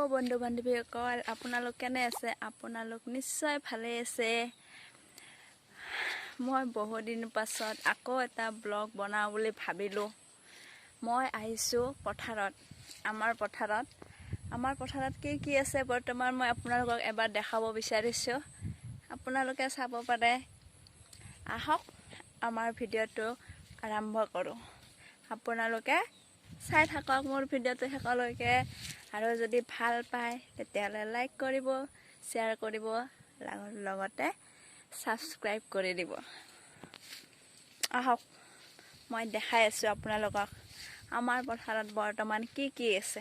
বন্ধু বান্ধৱীসকল আপোনালোক কেনে আছে আপোনালোক নিশ্চয় ভালে আছে মই বহু দিন পাছত আকৌ এটা ব্লগ বনাও বুলি ভাবিলো মই আহিছো পথাৰত আমাৰ পথাৰত কি আছে বৰ্তমান মই আপোনালোকক এবাৰ দেখাব বিচাৰিছো আপোনালোকে চাব পাৰে আহক আমাৰ ভিডিঅটো আৰম্ভ কৰো আপোনালোকে চাই থাকক মোৰ ভিডিঅটো শেষলৈকে আৰু যদি ভাল পায় তেতিয়ালে লাইক কৰিব শেয়াৰ কৰিব লগতে সাবস্ক্ৰাইব কৰি দিব আহক মই দেখাই আছো আপোনালোকক আমাৰ পথাৰত বৰ্তমান কি আছে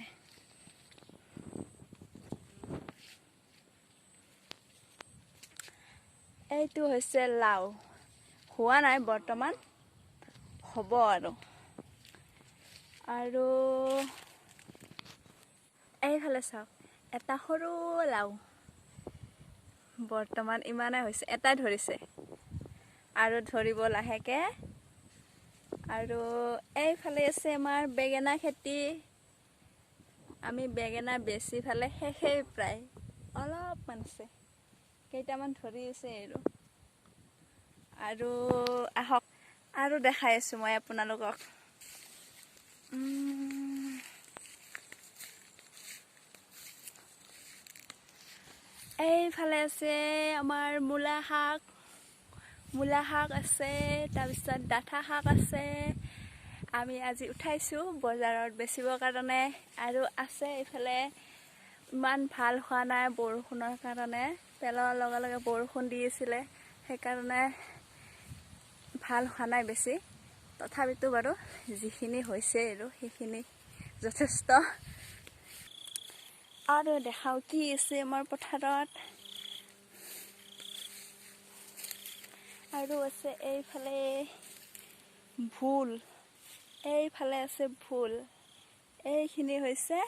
এইটো হৈছে লাউ হোৱা নাই বৰ্তমান হ'ব আৰু এইফালে চাওক এটা সৰু লাউ বৰ্তমান ইমানে হৈছে এটাই ধৰিছে আৰু ধৰিব লাহেকে আৰু এইফালে আছে আমাৰ বেঙেনা খেতি আমি বেঙেনা বেছি ফালে শেষেই প্ৰায় অলপমান আছে কেইটামান ধৰি আছে আৰু আহক আৰু দেখাই আছো মই আপোনালোকক এইফালে আছে আমাৰ মূলা শাক আছে তাৰপিছত ডাঠা শাক আছে আমি আজি উঠাইছো বজাৰত বেচিবৰ কাৰণে আৰু আছে এইফালে ইমান ভাল হোৱা নাই বৰষুণৰ কাৰণে পেলোৱাৰ লগে লগে বৰষুণ দি আছিলে সেইকাৰণে ভাল হোৱা নাই বেছি তথাপিতো বাৰু যিখিনি হৈছে আৰু সেইখিনি যথেষ্ট আৰু দেখাও কি আছে আমাৰ পথাৰত আৰু আছে এইফালে ভোল আছে ভোল এইখিনি হৈছে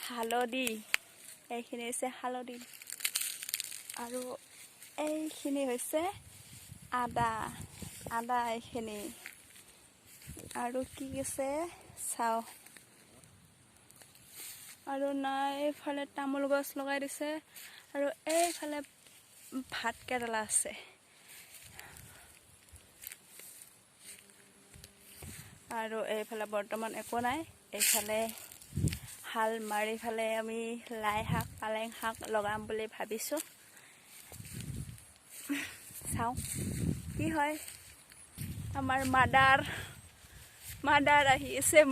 হালধি আৰু এইখিনি হৈছে আদা এইখিনি আৰু কি আছে চাও আৰু নাই এইফালে তামোল গছ লগাই দিছে আৰু এইফালে ভাত কেৰেলা আছে আৰু এইফালে বৰ্তমান একো নাই এইফালে হাল মাৰি ফালে আমি লাই শাক পালেং শাক লগাম বুলি ভাবিছো চাও কি হয় আমাৰ মাদাৰ আহি আছে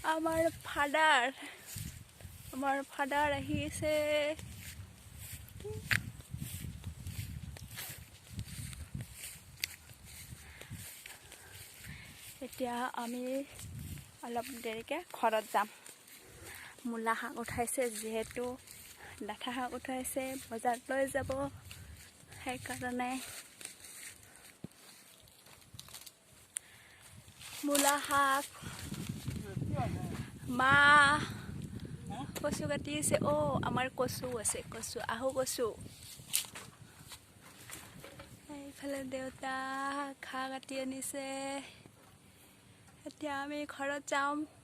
আমাৰ ফাদাৰ আহি আছে এতিয়া আমি অলপ দেৰিকে ঘৰত যাম মূলা শাক উঠাইছে যিহেতু ডাঠা শাক উঠাইছে বজাৰত লৈ যাব সেইকাৰণে মূলা শাক মা কচু কাটি আছে আমাৰ কচু আছে আহু কচু এইফালে দেউতা ঘাঁহ কাটি আনিছে এতিয়া আমি ঘৰত যাম